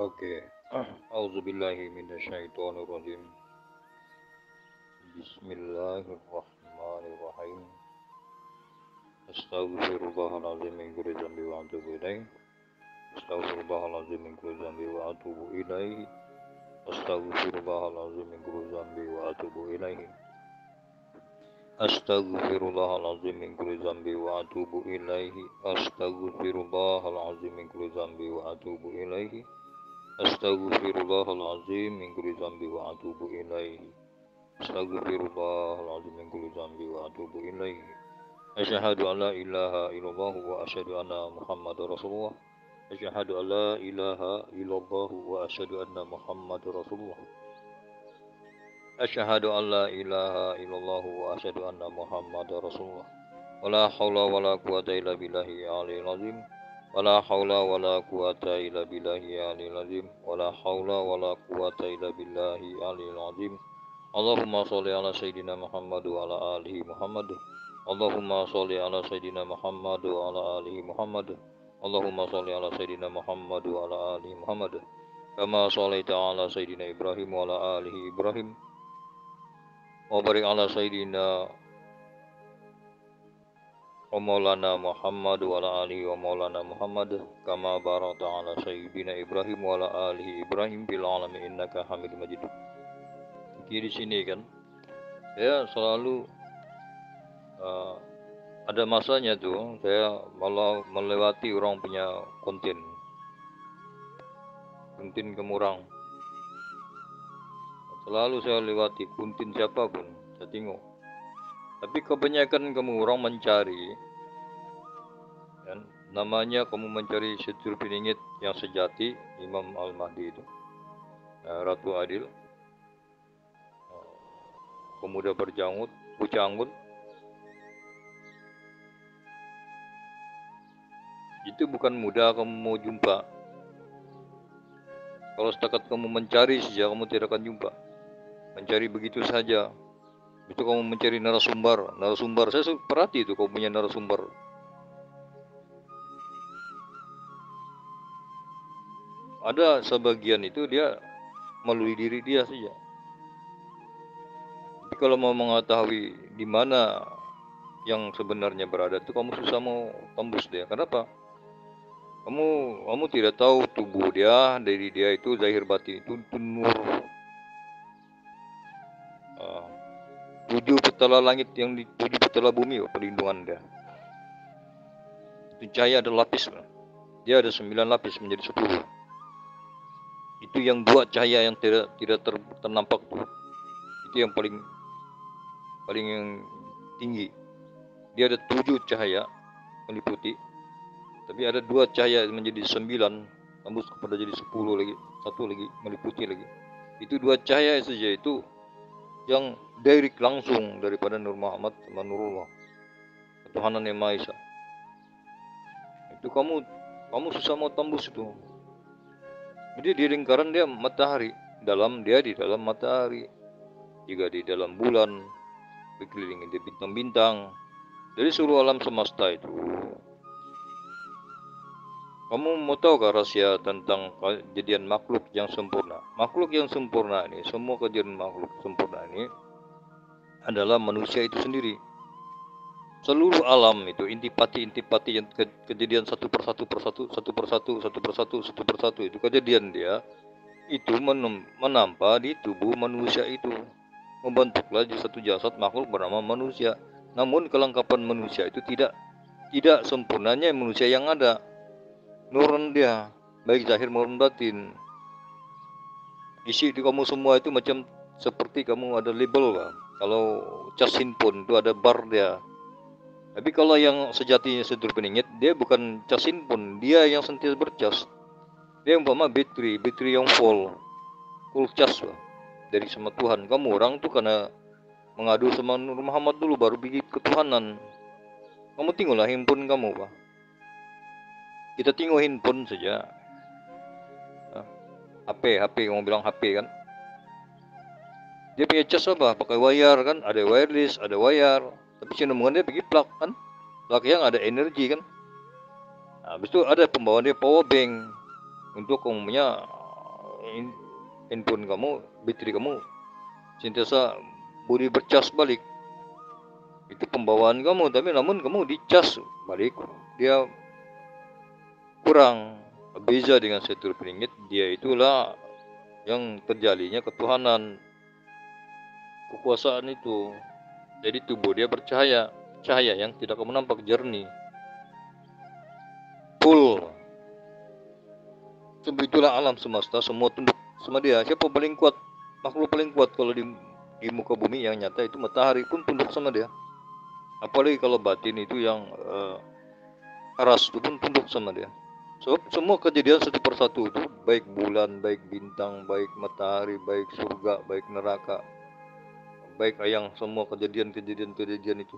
Oke. Auzubillahi minasyaitonirrajim. Bismillahirrahmanirrahim. Astaghfirullahaladzim min kulli dzambi wa atubu ilaih. Astaghfirullahaladzim min kulli dzambi wa atubu ilaih. Astaghfirullahaladzim min kulli dzambi wa atubu ilaih. Astaghfirullahaladzim min kulli dzambi wa atubu ilaih. Astaghfirullahaladzim min kulli dzambi wa atubu ilaih. Astaghfirullahaladzim min kulli dzambi wa atubu ilaih. Astaghfirullahaladzim min kulli dzambi wa atubu ilaih. Asyhadu an la ilaha illallah wa asyhadu anna Muhammadar Rasulullah. Asyhadu an la ilaha illallah wa asyhadu anna Muhammadar Rasulullah. Asyhadu an la ilaha illallah wa asyhadu anna Muhammadar Rasulullah. Wala haula wala quwata illa billahi aliyil azim. Wala haula wala quwata illa billahi aliyil azim. Wala haula wala quwata illa billahi aliyil azim. Allahumma sholli ala sayyidina Muhammad wa ala alihi Muhammad. Allahumma sholli ala sayyidina Muhammad wa ala alihi Muhammad. Allahumma sholli ala sayyidina Muhammad wa ala alihi Muhammad. Kama shallaita ala sayyidina Ibrahim wa ala alihi Ibrahim. Wa barik ala sayyidina wa maulana Muhammad wa ala alihi wa maulana Muhammad. Kama barakta ala sayyidina Ibrahim wa ala alihi Ibrahim fil alamin innaka Hamidum Majid. Di sini kan, saya selalu ada masanya tuh saya malah melewati orang punya konten Kemurang. Selalu saya lewati konten siapapun, saya tengok. Tapi kebanyakan kamu orang mencari, kan, namanya kamu mencari setur piningit yang sejati, Imam Al-Mahdi itu, Ratu Adil, pemuda berjanggut, pucanggut. Itu bukan mudah kamu mau jumpa. Kalau setakat kamu mencari saja, kamu tidak akan jumpa. Mencari begitu saja. Itu kamu mencari narasumber. Saya perhati itu kamu punya narasumber. Ada sebagian itu dia melalui diri dia saja. Tapi kalau mau mengetahui di mana yang sebenarnya berada itu kamu susah mau tembus dia. Kenapa? Kamu tidak tahu tubuh dia, dari dia itu zahir batin itu nur. 7 petala langit yang di 7 petala bumi perlindungan dia. Itu cahaya ada lapis. Dia ada 9 lapis menjadi 10. Itu yang 2 cahaya yang tidak ternampak tuh. Itu yang paling yang tinggi. Dia ada 7 cahaya meliputi. Tapi ada 2 cahaya menjadi 9, tembus kepada jadi 10 lagi, 1 lagi meliputi lagi. Itu 2 cahaya saja itu yang direct langsung daripada Nur Muhammad sama Nurullah, ketuhanan yang Maha Esa. Itu kamu susah mau tembus itu. Jadi di lingkaran dia matahari, di dalam matahari, juga di dalam bulan, dikelilingi di bintang-bintang. Dari seluruh alam semesta itu. Kamu mau tahu gak rahasia tentang kejadian makhluk yang sempurna? Makhluk yang sempurna ini, semua kejadian makhluk sempurna ini adalah manusia itu sendiri. Seluruh alam itu intipati yang kejadian satu persatu itu kejadian dia itu menampak di tubuh manusia itu, membentuklah satu jasad makhluk bernama manusia. Namun kelengkapan manusia itu tidak sempurnanya manusia yang ada. Nurun dia, baik zahir maupun batin. Isi di kamu semua itu macam seperti kamu ada label lah. Kalau cas handphone itu ada bar dia. Tapi kalau yang sejatinya sedur peningit, dia bukan cas handphone, dia yang sentiasa bercas. Dia umpama bateri yang full cas lah, dari sama Tuhan. Kamu orang tuh karena mengadu sama Nur Muhammad dulu baru bikin ketuhanan. Kamu tinggallah handphone kamu, Pak. Kita tengok handphone saja. HP, kamu bilang HP kan. Dia punya cas apa? Pakai wire kan, ada wireless, ada wire. Tapi sambungan dia pergi plug kan. Plug yang ada energi kan. Habis itu ada pembawaan dia power bank. Untuk kamu punya handphone kamu, baterai kamu sentiasa budi bercas balik. Itu pembawaan kamu, tapi namun kamu dicas balik, dia kurang. Beza dengan setur peringit, dia itulah yang terjalinya ketuhanan, kekuasaan itu. Jadi tubuh dia bercahaya, cahaya yang tidak kamu nampak, jernih, full. Sebab itulah alam semesta semua tunduk sama dia. Siapa paling kuat, makhluk paling kuat kalau di muka bumi yang nyata itu matahari pun tunduk sama dia. Apalagi kalau batin itu yang keras itu pun tunduk sama dia. So, semua kejadian satu persatu itu, baik bulan, baik bintang, baik matahari, baik surga, baik neraka, baik yang semua kejadian itu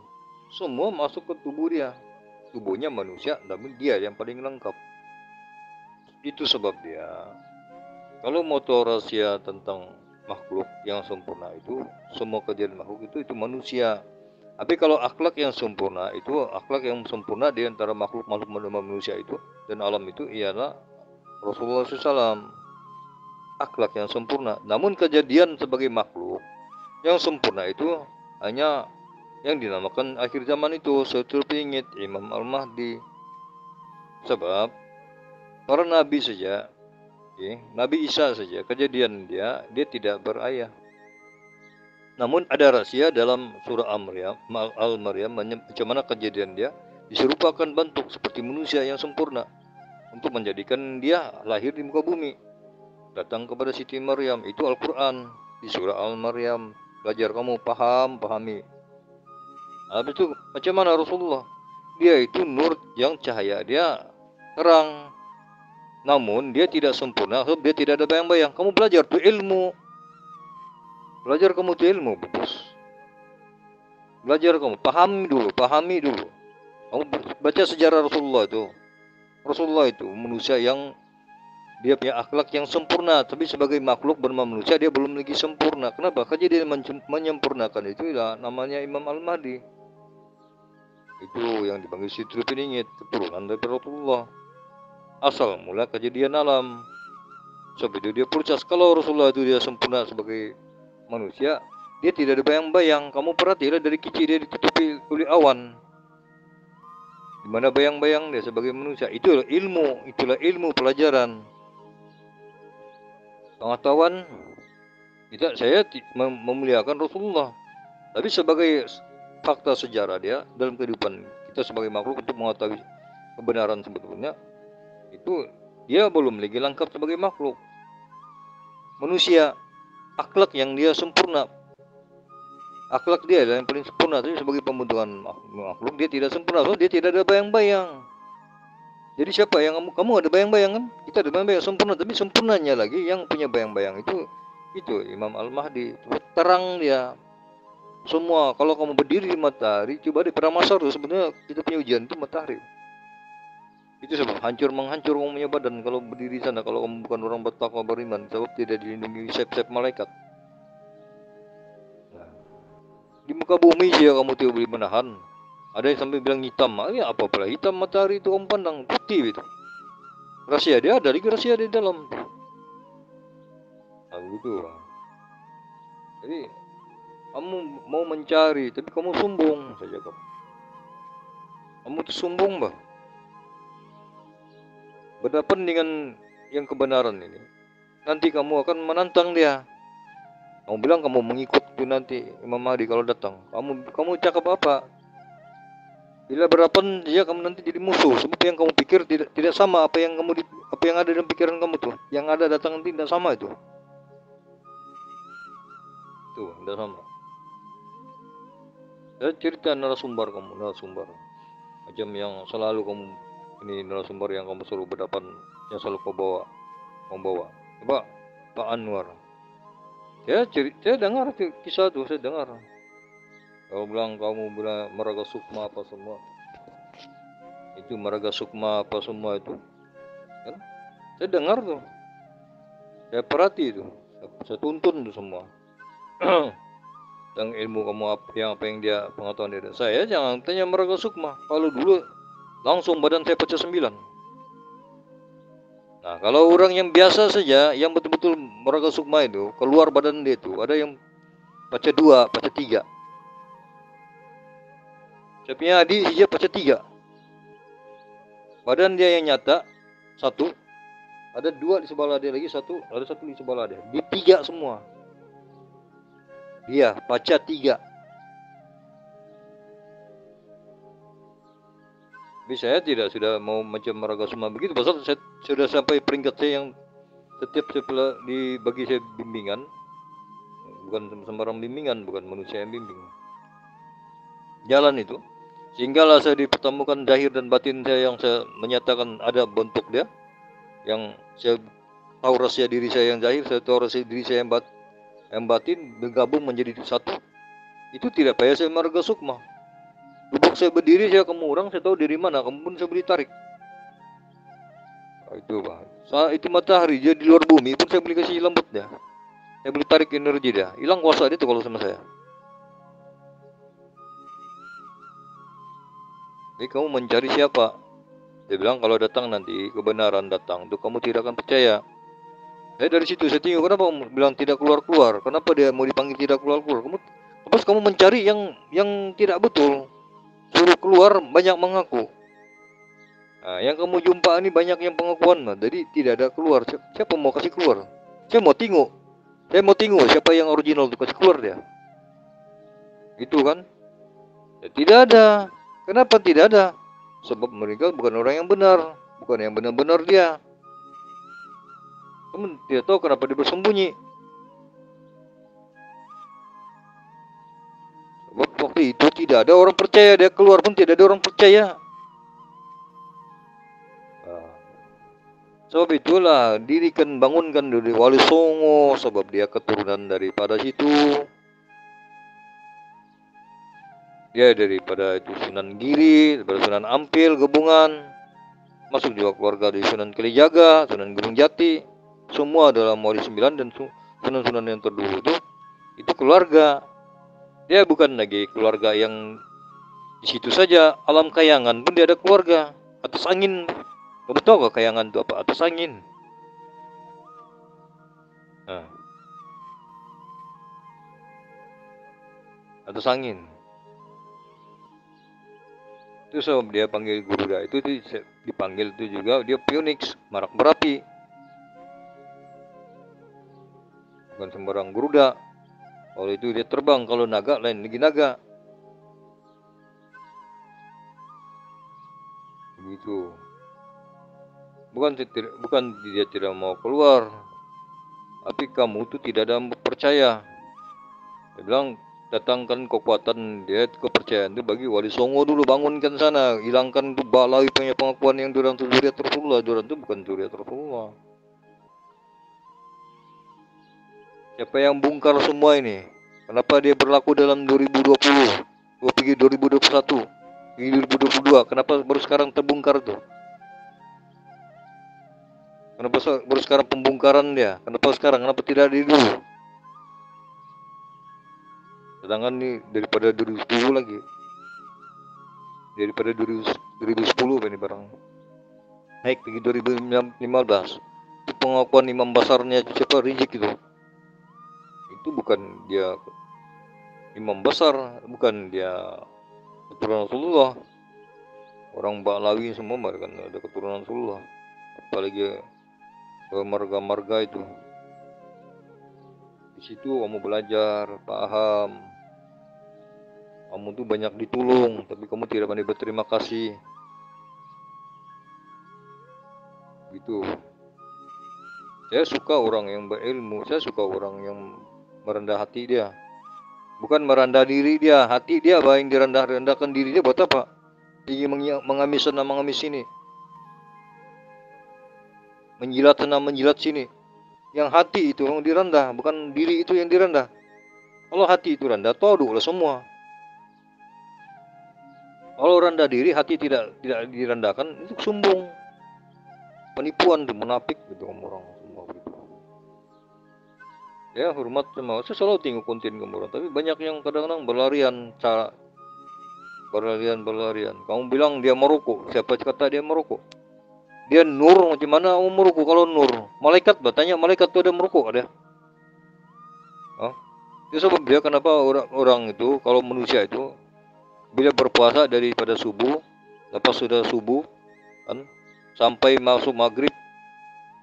semua masuk ke tubuh dia. Tubuhnya manusia, tapi dia yang paling lengkap. Itu sebab dia, kalau mau tahu rahasia tentang makhluk yang sempurna itu, semua kejadian makhluk itu manusia. Tapi kalau akhlak yang sempurna itu, akhlak yang sempurna di antara makhluk manusia itu dan alam itu ialah Rasulullah SAW. Akhlak yang sempurna. Namun kejadian sebagai makhluk yang sempurna itu hanya yang dinamakan akhir zaman itu, Setul Pingit, Imam Al-Mahdi. Sebab para nabi saja, Nabi Isa saja, kejadian dia tidak berayah. Namun ada rahasia dalam surah Al-Maryam, bagaimana kejadian dia diserupakan bentuk seperti manusia yang sempurna untuk menjadikan dia lahir di muka bumi, datang kepada Siti Maryam. Itu Al-Quran di surah Al-Maryam. Belajar kamu, pahami. Habis itu macam mana Rasulullah? Dia itu nur yang cahaya dia terang, namun dia tidak sempurna, sebab dia tidak ada bayang-bayang. Kamu belajar tuh ilmu. Belajar kamu tuh ilmu, bos. Belajar kamu, pahami dulu. Kamu baca sejarah Rasulullah itu. Rasulullah itu manusia yang dia punya akhlak yang sempurna, tapi sebagai makhluk bernama manusia dia belum lagi sempurna. Kenapa? Karena dia menyempurnakan itu ya, namanya Imam Al-Mahdi. Itu yang dipanggil Sidratul Piningit, keturunan dari Rasulullah. Asal mula kejadian alam. Sebab itu dia percaya kalau Rasulullah itu dia sempurna sebagai manusia, dia tidak ada bayang-bayang. Kamu perhatilah dari kecil dia ditutupi oleh awan. Di mana bayang-bayang dia sebagai manusia? Itulah ilmu pelajaran. Pengetahuan, tidak, saya memuliakan Rasulullah. Tapi sebagai fakta sejarah dia dalam kehidupan kita sebagai makhluk untuk mengetahui kebenaran sebetulnya, itu dia belum lagi lengkap sebagai makhluk manusia. Akhlak yang dia sempurna, akhlak dia adalah yang paling sempurna. Tapi sebagai pembentukan makhluk dia tidak sempurna, so dia tidak ada bayang-bayang. Jadi siapa yang kamu ada bayang-bayang kan? Kita ada bayang-bayang sempurna, tapi sempurnanya lagi yang punya bayang-bayang itu Imam Al-Mahdi. Terang dia semua. Kalau kamu berdiri di matahari, coba di Peramasar tuh sebenarnya kita punya ujian itu matahari. Itu sebab menghancur kamu punya badan kalau berdiri di sana, kalau kamu bukan orang bertakwa beriman, sebab tidak dilindungi sayap-sayap malaikat. Nah, di muka bumi saja kamu tidak boleh menahan. Ada yang sampai bilang hitam, ya apa pula hitam matahari itu kamu pandang putih itu. Rahasia dia ada, lagi rahasia di dalam. Nah, begitu. Jadi kamu mau mencari, tapi kamu sombong saja kamu. Kamu tuh sombong bah. Berhadapan dengan yang kebenaran ini, nanti kamu akan menantang dia. Kamu bilang kamu mengikut itu nanti Imam Mahdi kalau datang. Kamu cakap apa? Bila berhadapan dia kamu nanti jadi musuh. Sebab yang kamu pikir tidak sama apa yang ada dalam pikiran kamu tuh. Yang ada datang nanti tidak sama itu. Tuh, tidak sama. Saya cerita narasumber kamu, macam yang selalu kamu ini narasumber yang kamu selalu berhadapan, yang selalu kamu bawa. Coba Pak Anwar. Saya dengar kisah itu, saya dengar. Kamu bilang Maraga Sukma apa semua. Itu Maraga Sukma apa semua itu. Kan? Saya dengar tuh. Saya perhati itu. Saya tuntun itu semua. Tentang ilmu kamu apa yang dia pengetahuan dia. Saya jangan tanya Maraga Sukma. Kalau dulu langsung badan saya pecah 9. Nah, kalau orang yang biasa saja, yang betul-betul meraga sukma itu, keluar badan dia itu, ada yang baca 2, baca 3. Saya punya adik, dia baca 3. Badan dia yang nyata, 1. Ada 2 di sebelah dia lagi, 1. Ada 1 di sebelah dia. Di 3 semua. Dia baca 3. Tapi saya tidak sudah mau macam meraga sukma begitu. Pasal saya sudah sampai peringkat saya yang setiap saya dibagi saya bimbingan, bukan sembarang bimbingan, bukan manusia yang bimbing. Jalan itu, sehinggalah saya dipertemukan zahir dan batin saya yang saya menyatakan ada bentuk dia, yang saya tahu rahasia diri saya yang zahir, saya tahu rahasia diri saya yang batin, bergabung menjadi satu. Itu tidak payah saya marga sukma. Lubuk saya berdiri, saya kamu orang, saya tahu dari mana, kamu pun saya beri tarik. Nah, itu Pak. Saat itu matahari dia di luar bumi pun saya beli kasih lembut dia. Saya beli tarik energi dia. Hilang kuasa dia tuh kalau sama saya. Jadi kamu mencari siapa? Dia bilang kalau datang nanti kebenaran datang, tuh kamu tidak akan percaya. Saya dari situ saya tengok, kenapa kamu bilang tidak keluar-keluar? Kenapa dia mau dipanggil tidak keluar-keluar? Terus kamu mencari yang tidak betul. Suruh keluar banyak mengaku. Nah, yang kamu jumpa ini banyak yang pengakuan, nah, jadi tidak ada keluar. Siapa mau kasih keluar? Saya mau tengok siapa yang original itu kasih keluar dia. Itu kan? Ya, tidak ada. Kenapa tidak ada? Sebab mereka bukan orang yang benar, bukan yang benar-benar dia. Kamu tidak tahu kenapa dia bersembunyi. Sebab waktu itu tidak ada orang percaya, dia keluar pun tidak ada orang percaya. Sebab itulah dirikan bangunkan dari Wali Songo, sebab dia keturunan daripada situ. Dia daripada itu Sunan Giri, daripada Sunan Ampel, Gebungan. Masuk juga keluarga dari Sunan Kalijaga, Sunan Gunung Jati. Semua adalah Wali 9 dan Sunan-Sunan yang terdulu itu keluarga. Dia bukan lagi keluarga yang di situ saja. Alam Kayangan pun dia ada keluarga. Atas angin. Kamu tahu gak Kayangan itu apa? Atas angin. Nah, atas angin. Itu sebab dia panggil Garuda itu dipanggil itu juga dia Phoenix, marak berapi. Bukan sembarang Garuda. Kalau itu dia terbang, kalau naga lain lagi naga. Begitu. Bukan dia tidak mau keluar, tapi kamu itu tidak ada percaya. Dia bilang datangkan kekuatan dia, kepercayaan itu bagi Wali Songo dulu, bangunkan sana, hilangkan itu balai punya pengakuan yang durang itu zuriat Rasulullah. Durang itu bukan zuriat Rasulullah. Siapa yang bongkar semua ini? Kenapa dia berlaku dalam 2020, pergi 2021, pergi 2022? Kenapa baru sekarang terbongkar tuh? Kenapa baru sekarang pembongkaran dia? Kenapa sekarang? Kenapa tidak dari dulu? Sedangkan ini daripada 2010 lagi. Daripada 2010 ini barang. Naik pergi 2015. Itu pengakuan imam besarnya siapa? Rizik itu. Itu bukan dia imam besar, bukan dia keturunan Rasulullah. Orang Ba'lawi semua mereka ada keturunan Rasulullah. Apalagi marga-marga itu. Di situ kamu belajar, paham. Kamu tuh banyak ditolong, tapi kamu tidak pandai berterima kasih. Gitu. Saya suka orang yang berilmu, saya suka orang yang merendah hati dia. Bukan merendah diri dia, hati dia yang direndah-rendahkan diri dia buat apa? Ingin mengamis sana mengamis sini. Menjilat sana menjilat sini. Yang hati itu yang direndah, bukan diri itu yang direndah. Kalau hati itu rendah, toduklah semua. Kalau rendah diri, hati tidak direndahkan, itu sombong, penipuan tuh, munafik gitu orang semua gitu. Ya hormat sama, saya selalu tengok konten kamu orang, tapi banyak yang kadang-kadang berlarian. Kamu bilang dia merokok, siapa kata dia merokok? Dia nur, macam mana mau merokok kalau nur? Malaikat, tanya malaikat tuh ada merokok ada? Oh, itu sebab dia kenapa orang itu kalau manusia itu bila berpuasa daripada subuh, lepas sudah subuh kan, sampai masuk maghrib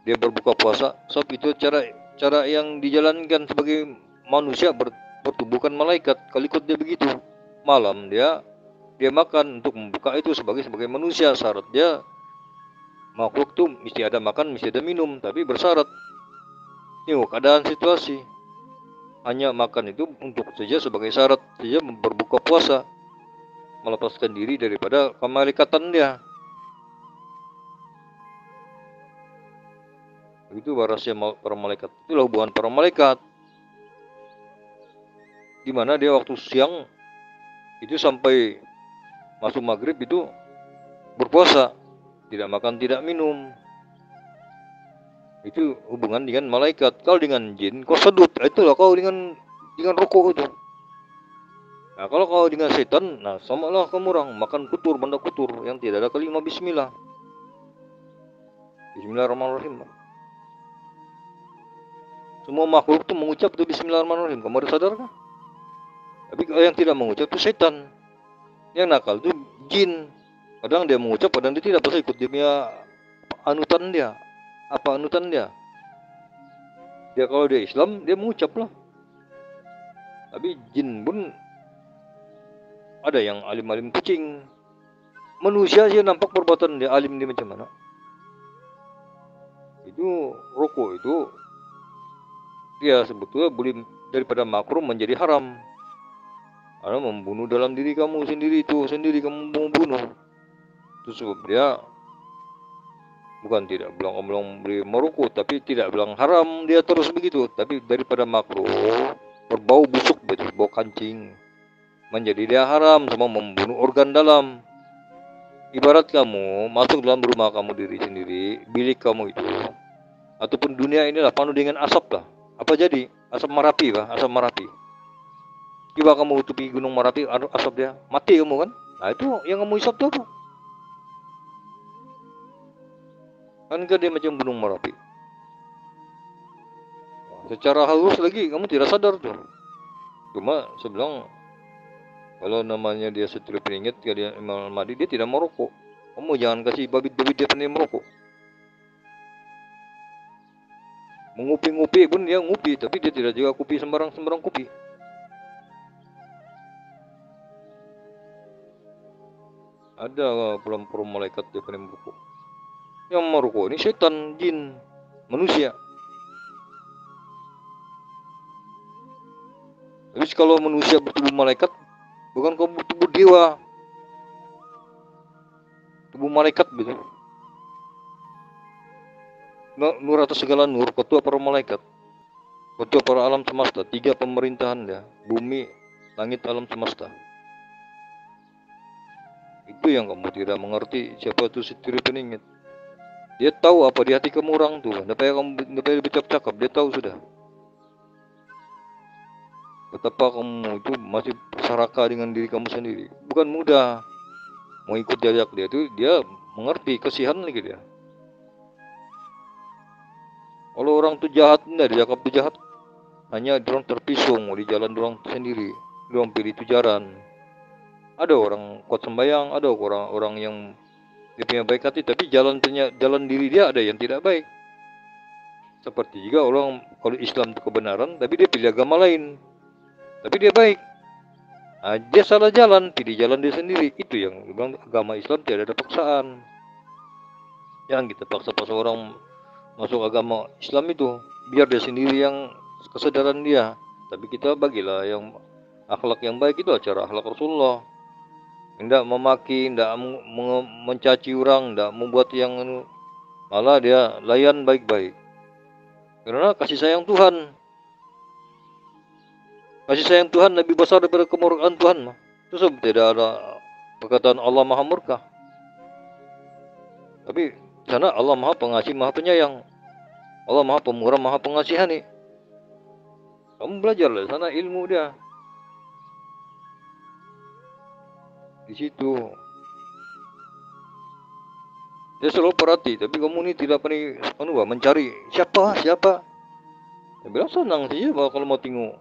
dia berbuka puasa. Sebab itu cara yang dijalankan sebagai manusia bertubuhkan malaikat. Kalau ikut dia begitu, malam dia makan untuk membuka itu sebagai manusia. Syarat dia makhluk tuh mesti ada makan, mesti ada minum, tapi bersyarat. Ini keadaan situasi. Hanya makan itu untuk saja sebagai syarat saja berbuka puasa, melepaskan diri daripada kemalikatan dia. Itu rahasia para malaikat. Itulah hubungan para malaikat. Di mana dia waktu siang itu sampai masuk maghrib itu berpuasa, tidak makan, tidak minum. Itu hubungan dengan malaikat. Kalau dengan jin, kau sedut, itulah kau dengan rokok itu. Nah, kalau kau dengan setan, nah samalah kamu orang makan kutur, benda kutur yang tidak ada kalimat bismillah. Bismillahirrahmanirrahim. Semua makhluk itu mengucap itu bismillahirrahmanirrahim. Kamu ada sadarkah? Tapi yang tidak mengucap itu setan. Yang nakal itu jin. Kadang dia mengucap, kadang dia tidak, pasal ikut dia punya anutan dia. Apa anutan dia? Dia kalau dia Islam, dia mengucap lah. Tapi jin pun ada yang alim-alim kucing. Manusia sih nampak perbuatan dia alim dia macam mana. Itu rokok itu dia sebetulnya boleh daripada makruh menjadi haram. Karena membunuh dalam diri kamu sendiri itu sendiri kamu membunuh. Itu sebab dia bukan tidak bilang beli merokok, tapi tidak bilang haram dia terus begitu, tapi daripada makruh berbau busuk, bau kancing, menjadi dia haram, sama membunuh organ dalam. Ibarat kamu masuk dalam rumah kamu diri sendiri, bilik kamu itu, ataupun dunia inilah penuh dengan asap lah. Apa jadi? Asap Marapi lah, asap Marapi. Coba kamu tutupi gunung Marapi, asap dia, mati kamu kan? Nah itu yang kamu isap tuh apa? Kan dia macam gunung Marapi. Secara halus lagi kamu tidak sadar tuh. Cuma sebilang kalau namanya dia setrip ringgit, dia Imam Mahdi, dia tidak merokok. Kamu jangan kasih babit-babit dia pandai merokok. Mengupi-ngupi pun dia ngupi, tapi dia tidak juga kopi sembarang kopi. Ada pulang malaikat dia pandai merokok. Yang merokok ini setan, jin, manusia. Tapi kalau manusia bertubuh malaikat, bukan kau bertubuh dewa, tubuh malaikat gitu. Nur atas segala nur, ketua para malaikat, ketua para alam semesta, 3 pemerintahan dia, bumi, langit, alam semesta. Itu yang kamu tidak mengerti siapa itu Sitri Peningit. Dia tahu apa di hati kamu orang tuh. Tidak payah kamu bercakap-cakap, dia tahu sudah. Betapa kamu itu masih serakah dengan diri kamu sendiri. Bukan mudah mau ikut jajak dia itu, dia mengerti, kasihan lagi dia. Kalau orang itu jahat, tidak dijakap itu jahat. Hanya dorong terpisung di jalan dorong sendiri, dorong pilih tujaran. Ada orang kuat sembahyang, ada orang yang dia punya baik hati, tapi jalan diri dia ada yang tidak baik. Seperti juga orang kalau Islam itu kebenaran, tapi dia pilih agama lain, tapi dia baik. Nah, dia salah jalan, pilih jalan dia sendiri. Itu yang bilang agama Islam tidak ada paksaan. Yang kita paksa-paksa orang masuk agama Islam itu, biar dia sendiri yang kesadaran dia. Tapi kita bagilah yang akhlak yang baik, itu acara akhlak Rasulullah. Tidak memaki, tidak mencaci orang, tidak membuat yang malah dia layan baik-baik. Karena kasih sayang Tuhan. Kasih sayang Tuhan lebih besar daripada kemurkaan Tuhan. Itu sebab tidak ada perkataan Allah Maha Murka. Tapi di sana Allah Maha Pengasih, Maha Penyayang. Allah Maha Pemurah, Maha Pengasihani. Kamu belajarlah di sana ilmu dia. Di situ. Dia selalu perhati, tapi kamu ini tidak pernah mencari siapa. Dia bilang senang saja kalau mau tengok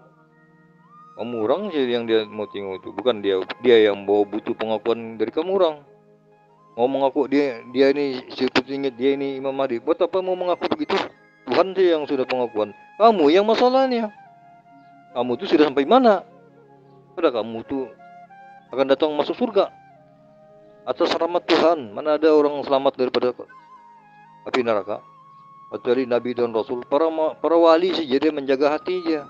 kamu orang sih yang dia mau tengok itu, bukan dia yang bawa butuh pengakuan dari kamu orang. Mau mengaku dia ini siapa ingat dia ini Imam Mahdi. Buat apa mau mengaku begitu? Tuhan sih yang sudah pengakuan. Kamu yang masalahnya. Kamu tuh sudah sampai mana? Sudah kamu tuh akan datang masuk surga atas rahmat Tuhan. Mana ada orang selamat daripada api neraka? Kecuali Nabi dan Rasul. Para wali saja dia menjaga hatinya.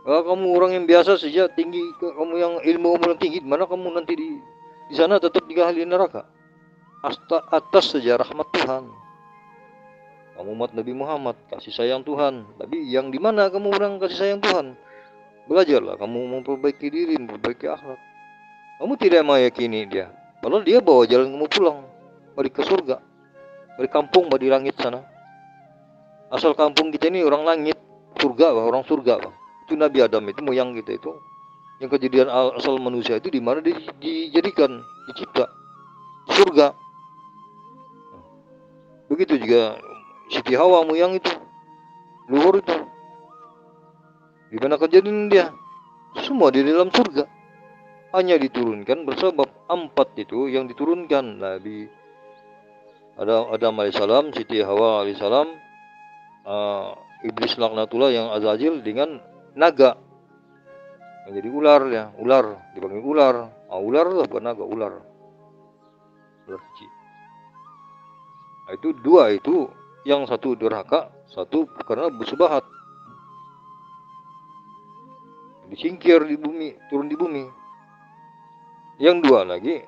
Kalau kamu orang yang biasa saja tinggi, kamu yang ilmu yang tinggi, mana kamu nanti di sana tetap di ahli neraka. Atas saja rahmat Tuhan. Kamu umat Nabi Muhammad, kasih sayang Tuhan. Tapi yang di mana kamu orang kasih sayang Tuhan? Belajarlah kamu memperbaiki diri, memperbaiki akhlak. Kamu tidak meyakini dia. Kalau dia bawa jalan kamu pulang, balik ke surga, balik kampung, balik langit sana. Asal kampung kita ini orang langit, surga, orang surga. Itu Nabi Adam itu moyang kita itu. Yang kejadian asal manusia itu di mana dijadikan, dicipta, di surga. Begitu juga Siti Hawa moyang itu, luhur itu. Di mana kejadian dia? Semua di dalam surga. Hanya diturunkan bersebab 4 itu yang diturunkan Nabi Adam alaihissalam, Siti Hawa alaihissalam, Iblis laknatullah yang Azazil dengan naga yang jadi ular ya, ular dipanggil ular. Ular lah bukan naga, ular kecil. Nah, itu 2 itu, yang satu durhaka, satu karena bersubahat, disingkir di bumi, turun di bumi. Yang 2 lagi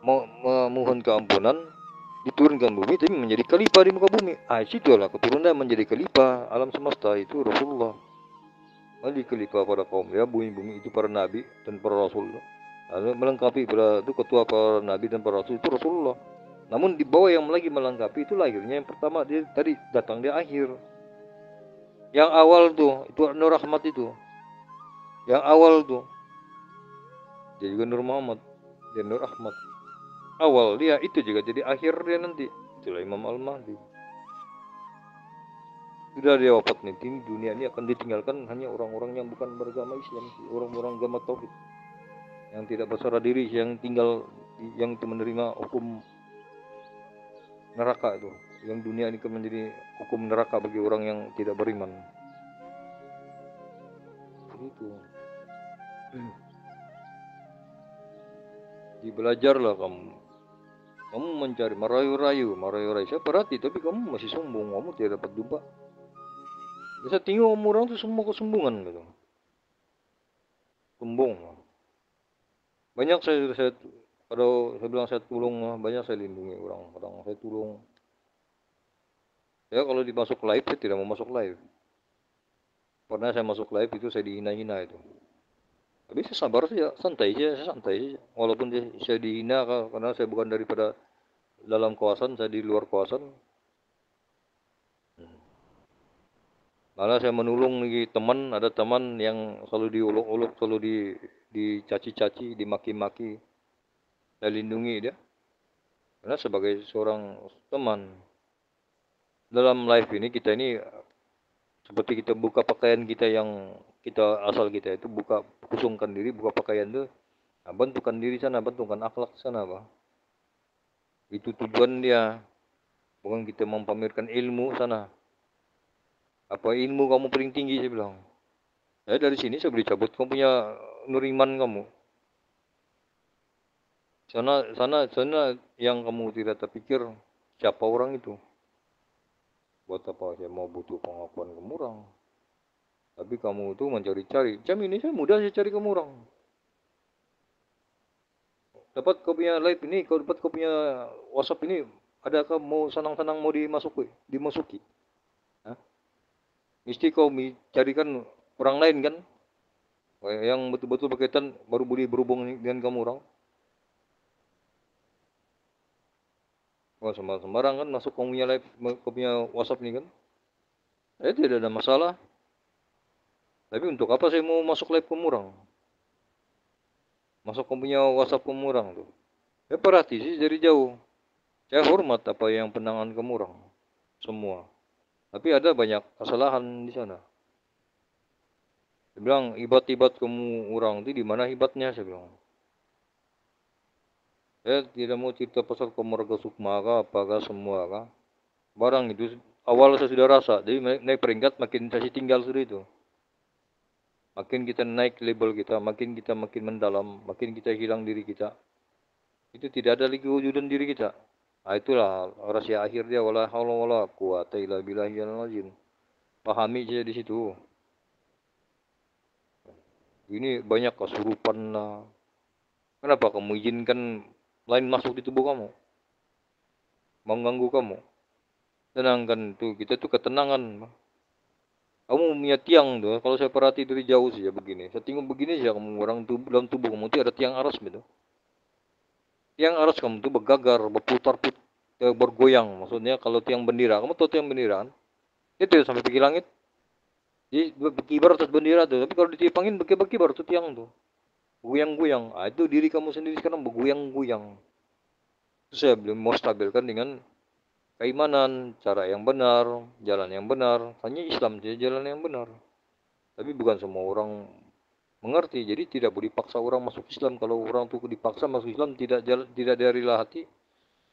memohon keampunan, diturunkan bumi tapi menjadi khalifah di muka bumi. Situlah keturunan menjadi khalifah alam semesta itu Rasulullah. Menjadi khalifah pada kaum ya, bumi-bumi itu para nabi dan para rasul. Lalu melengkapi pada itu ketua para nabi dan para rasul itu Rasulullah. Namun di bawah yang lagi melengkapi itu lahirnya yang pertama, dia tadi datang di akhir. Yang awal tuh itu Nur Rahmat itu. Yang awal tuh dia juga Nur Muhammad, dia Nur Ahmad. Awal dia itu juga jadi akhir dia nanti. Itulah Imam Al-Mahdi. Sudah dia wafat nanti, dunia ini akan ditinggalkan hanya orang-orang yang bukan beragama Islam, orang-orang agama tauhid, yang tidak berserah diri, yang tinggal, yang menerima hukum neraka itu. Yang dunia ini akan menjadi hukum neraka bagi orang yang tidak beriman. Itu. Belajarlah kamu. Kamu mencari merayu-rayu. Saya perhati, tapi kamu masih sombong. Kamu tidak dapat jumpa. Bisa tengok orang itu semua kesombongan gitu. Sombong. Banyak saya kalau saya bilang saya tolong, banyak saya lindungi orang. Kadang saya tolong. Ya kalau dimasuk live, saya tidak mau masuk live. Pernah saya masuk live itu saya dihina-hina itu. Tapi saya sabar saja, santai saja. Walaupun saya dihina karena saya bukan daripada dalam kawasan, saya di luar kawasan. Malah saya menolong lagi teman, ada teman yang selalu diuluk-uluk, selalu dicaci-caci, dimaki-maki. Saya lindungi dia. Karena sebagai seorang teman, dalam live ini kita ini seperti kita buka pakaian kita yang kita asal kita itu buka, kosongkan diri, buka pakaian itu, bentukan diri sana, bentukan akhlak sana, Pak. Itu tujuan dia. Bukan kita mempamerkan ilmu sana. Apa ilmu kamu paling tinggi, saya bilang. Dari sini saya beri cabut kamu punya nuriman kamu. Sana yang kamu tidak terpikir siapa orang itu. Buat apa saya mau butuh pengakuan kamu orang. Tapi kamu itu mencari-cari. Jam ini saya mudah saya cari kamu orang. Dapat kau punya live ini, kau dapat kau punya WhatsApp ini, adakah mau senang-senang mau dimasuki? Hah? Mesti kau carikan orang lain kan? Yang betul-betul berkaitan baru boleh berhubung dengan kamu orang. Sembarang kan masuk kau punya live, kau punya WhatsApp ini kan? Tidak ada masalah. Tapi untuk apa saya mau masuk live kamu orang? Masuk kau punya WhatsApp kamu orang tuh. Saya perhati sih dari jauh. Saya hormat apa yang penangan kamu orang. Semua. Tapi ada banyak kesalahan di sana. Saya bilang, hibat-hibat kamu orang itu di mana hibatnya? Saya bilang. Saya tidak mau cerita pasal keluarga Sukma kah, apakah semua kah. Barang itu awal saya sudah rasa. Jadi naik peringkat makin saya tinggal sudah itu. Makin kita naik level kita, makin kita makin mendalam, makin kita hilang diri kita. Itu tidak ada lagi wujudan diri kita. Nah, itulah rahasia akhir dia, wala haula wala quwata illa billahil azim. Pahami saja di situ. Ini banyak kesurupan lah. Kenapa kamu izinkan lain masuk di tubuh kamu, mengganggu kamu? Tenangkan tuh, kita tuh ketenangan. Kamu punya tiang tuh, kalau saya perhati dari jauh saja begini. Saya tengok begini saja kamu orang dalam tubuh kamu itu ada tiang aras gitu. Tiang aras kamu tuh bergagar, bergoyang. Maksudnya kalau tiang bendera, kamu tahu tiang bendera kan? Itu sampai pergi langit. Jadi berkibar atas bendera tuh. Tapi kalau ditiup angin berkibar tuh tiang tuh. Goyang-goyang. Ah, itu diri kamu sendiri sekarang bergoyang-goyang. Itu saya belum mau stabilkan dengan keimanan, cara yang benar, jalan yang benar. Hanya Islam saja jalan yang benar. Tapi bukan semua orang mengerti. Jadi tidak boleh dipaksa orang masuk Islam. Kalau orang itu dipaksa masuk Islam tidak dari hati.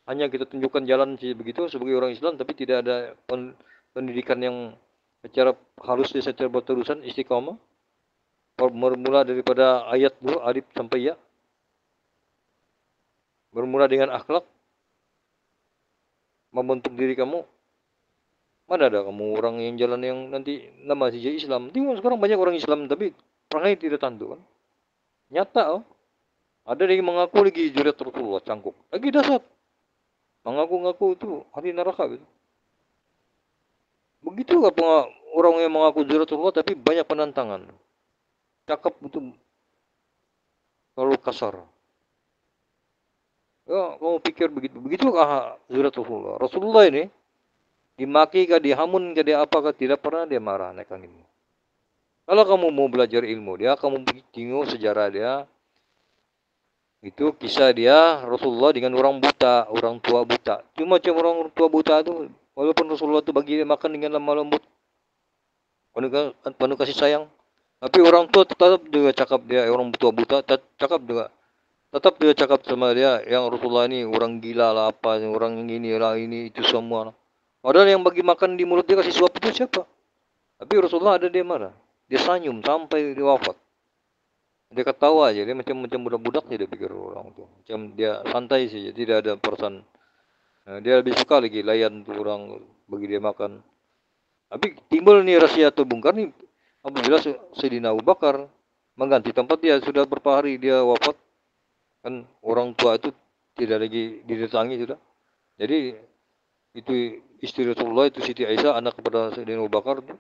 Hanya kita tunjukkan jalan begitu sebagai orang Islam, tapi tidak ada pendidikan yang secara halus secara berterusan istiqamah. Bermula daripada ayat dulu, alif sampai ya. Bermula dengan akhlak, membentuk diri kamu. Mana ada kamu orang yang jalan yang nanti nama saja Islam. Tengok sekarang banyak orang Islam tapi perangai tidak tanduk kan. Nyata oh. Ada yang mengaku lagi jurat Rasulullah cangkuk. Lagi dasar. Mengaku-ngaku itu hari neraka gitu. Begitu apa orang yang mengaku jurat Rasulullah tapi banyak penentangan. Cakap itu terlalu kasar. Ya, kamu pikir begitu. Begitukah jurat Rasulullah? Rasulullah ini dimaki kah, dihamun kah, dia apakah tidak pernah dia marah naik angin. Kalau kamu mau belajar ilmu dia, kamu tengok sejarah dia. Itu kisah dia Rasulullah dengan orang buta, orang tua buta. Cuma orang tua buta itu, walaupun Rasulullah itu bagi dia makan dengan lemah lembut, penuh kasih sayang. Tapi orang tua tetap juga cakap dia, orang tua buta cakap juga. Tetap dia cakap sama dia, yang Rasulullah ini orang gila lah apa, orang ini lah ini itu semua. Padahal yang bagi makan di mulut dia kasih suap itu siapa? Tapi Rasulullah ada dia marah. Dia senyum sampai dia wafat. Dia ketawa aja, dia macam budak-budak dia pikir orang tuh. Macam dia santai saja, tidak ada perasaan. Nah, dia lebih suka lagi layan tuh orang bagi dia makan. Tapi timbul nih rahasia terbongkar nih apabila Sayyidina Abu Bakar mengganti tempat dia sudah berapa hari dia wafat. Kan orang tua itu tidak lagi didatangi sudah. Jadi itu istri Rasulullah itu Siti Aisyah anak kepada Sayyidina Abu Bakar tuh.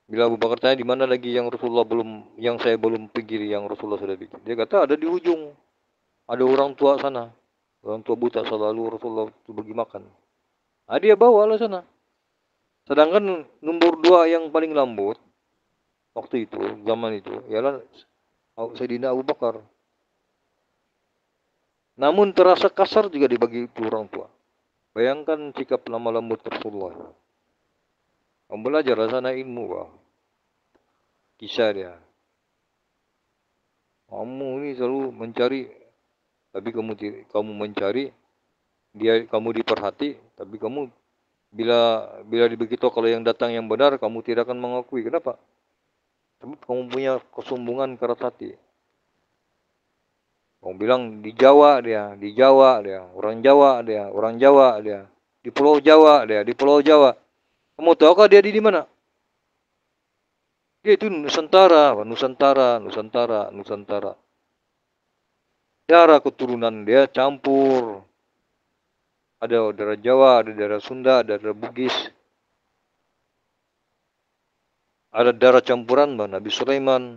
Bila Abu Bakar tanya di mana lagi yang Rasulullah belum, yang saya belum pikir yang Rasulullah sudah bikin. Dia kata ada di ujung. Ada orang tua sana. Orang tua buta selalu Rasulullah itu bagi makan. Nah, dia bawa lah sana. Sedangkan nomor 2 yang paling lembut waktu itu, zaman itu, ialah Sayyidina Abu Bakar. Namun terasa kasar juga dibagi itu orang tua. Bayangkan sikap lama lembut Rasulullah. Kamu belajar sana ilmu bah. Kisah dia. Kamu ini selalu mencari, tapi kamu mencari, kamu diperhati, tapi kamu bila begitu kalau yang datang yang benar kamu tidak akan mengakui. Kenapa? Sebab kamu punya kesombongan keras hati. Kamu bilang di Jawa dia, orang Jawa dia, di Pulau Jawa dia, di Pulau Jawa. Kamu tahukah dia di mana? Dia itu Nusantara. Darah keturunan dia campur. Ada darah Jawa, ada darah Sunda, ada darah Bugis. Ada darah campuran Nabi Sulaiman.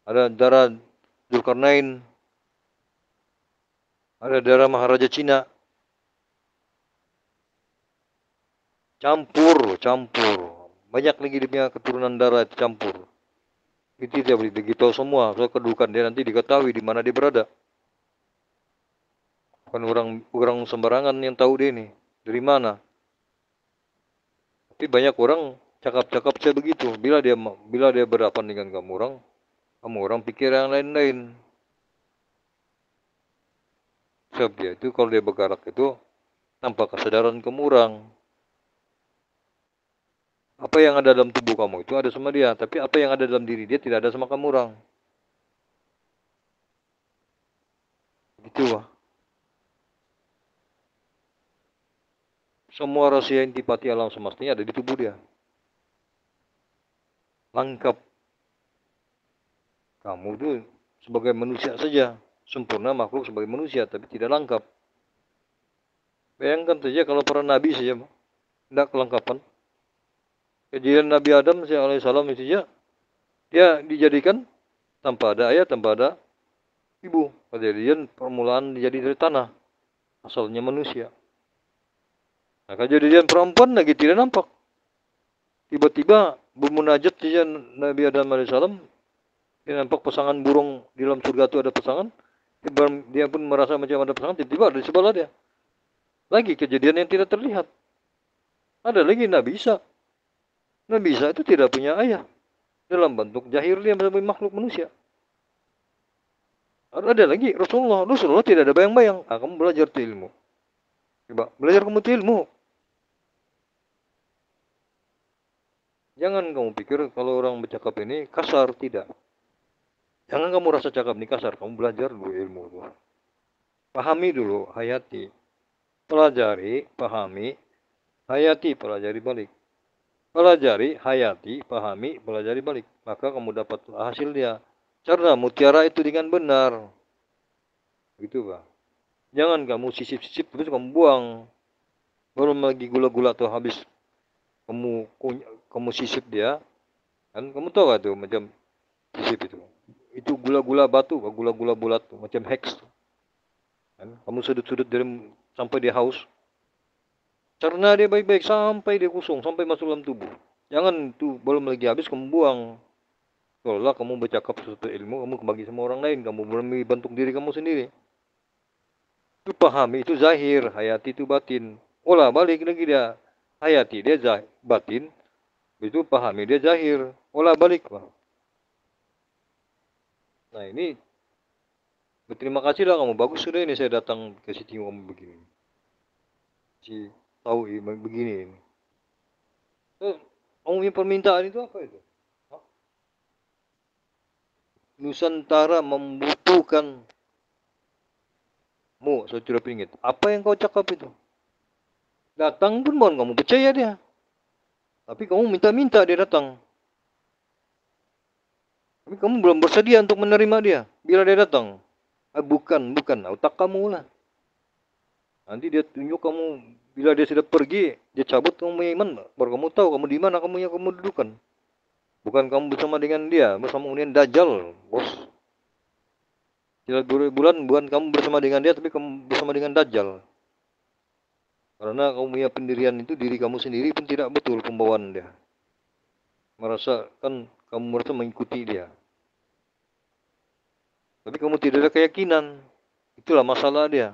Ada darah Zulkarnain. Ada darah Maharaja Cina. Campur. Banyak lagi dia punya keturunan darah itu campur. Itu dia boleh begitu semua. So kedudukan dia nanti diketahui di mana dia berada. Bukan orang sembarangan yang tahu dia ini dari mana. Tapi banyak orang cakap-cakap saya begitu. Bila dia berhadapan dengan kamu orang pikir yang lain-lain. Sebab dia itu kalau dia bergerak itu tanpa kesadaran kamu orang. Apa yang ada dalam tubuh kamu itu ada sama dia, tapi apa yang ada dalam diri dia tidak ada sama kamu orang. Gitu lah. Semua rahasia intipati alam semestanya ada di tubuh dia. Lengkap. Kamu itu sebagai manusia saja. Sempurna makhluk sebagai manusia, tapi tidak lengkap. Bayangkan saja kalau para nabi saja tidak kelengkapan. Kejadian Nabi Adam alaihissalam itu saja, dia dijadikan tanpa ada ayah, tanpa ada ibu. Kejadian permulaan dijadi dari tanah. Asalnya manusia. Nah, kejadian perempuan lagi tidak nampak. Tiba-tiba bermunajat saja Nabi Adam alaihissalam, dia nampak pasangan burung di dalam surga itu ada pasangan. Dia pun merasa macam ada pasangan, tiba-tiba ada di sebelah dia. Lagi kejadian yang tidak terlihat. Ada lagi Nabi Isa. Nabi Isa itu tidak punya ayah. Dalam bentuk jahir dia sebagai makhluk manusia. Ada lagi Rasulullah. Rasulullah tidak ada bayang-bayang. Kamu belajar ilmu. Coba belajar kamu ilmu. Jangan kamu pikir kalau orang bercakap ini kasar, tidak. Jangan kamu rasa cakap ini kasar, kamu belajar dulu ilmu. Pahami dulu, hayati. Pelajari, pahami, hayati, pelajari balik. Pelajari, hayati, pahami, pelajari balik. Maka kamu dapat hasil dia. Karena mutiara itu dengan benar. Gitu Pak. Jangan kamu sisip-sisip terus kamu buang. Belum lagi gula-gula tuh habis kamu sisip dia. Kan kamu tahu gak tuh macam sisip itu. Itu gula-gula batu, gula-gula bulat tuh, macam hex. Kan? Kamu sudut-sudut sampai dia haus. Cerna dia baik-baik sampai dia kosong, sampai masuk dalam tubuh. Jangan itu belum lagi habis kamu buang. Seolah kamu bercakap sesuatu ilmu, kamu bagi sama orang lain, kamu belum bentuk diri kamu sendiri. Itu pahami, itu zahir, hayati itu batin. Olah balik lagi dia, hayati dia batin, itu pahami dia zahir. Olah balik. Nah ini berterima kasih lah kamu, bagus sudah ini saya datang ke sini kamu begini. Si tahu begini ini. Kamu punya permintaan itu apa itu? Nusantara membutuhkan saya sudah pingin. Apa yang kau cakap itu? Datang pun mohon kamu percaya dia. Tapi kamu minta-minta dia datang. Tapi kamu belum bersedia untuk menerima dia. Bila dia datang. Bukan. Otak kamu lah. Nanti dia tunjuk kamu. Bila dia sudah pergi, dia cabut kamu punya iman. Baru kamu tahu kamu di mana kamu dudukan. Bukan kamu bersama dengan dia. Bersama dengan Dajjal, bos. Tidak bulan kamu bersama dengan dia, tapi kamu bersama dengan Dajjal. Karena kamu punya pendirian itu, diri kamu sendiri pun tidak betul pembawaan dia. Kamu merasa mengikuti dia. Tapi kamu tidak ada keyakinan. Itulah masalah dia.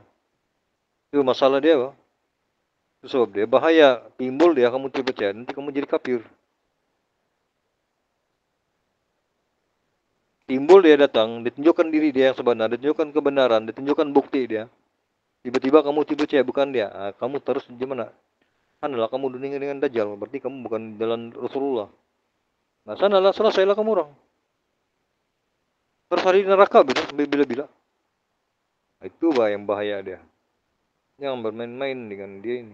Itu masalah dia, Pak. Itu sebab dia bahaya. Timbul dia kamu tidak percaya, nanti kamu jadi kafir. Timbul dia datang, ditunjukkan diri dia yang sebenar, ditunjukkan kebenaran, ditunjukkan bukti dia. Tiba-tiba kamu tidak percaya, bukan dia. Kamu terus gimana? Sanalah kamu dunia dengan Dajjal, berarti kamu bukan jalan Rasulullah. Nah sanalah, selesailah kamu orang. Terus hari neraka bila-bila. Itu yang bahaya dia. Jangan bermain-main dengan dia ini.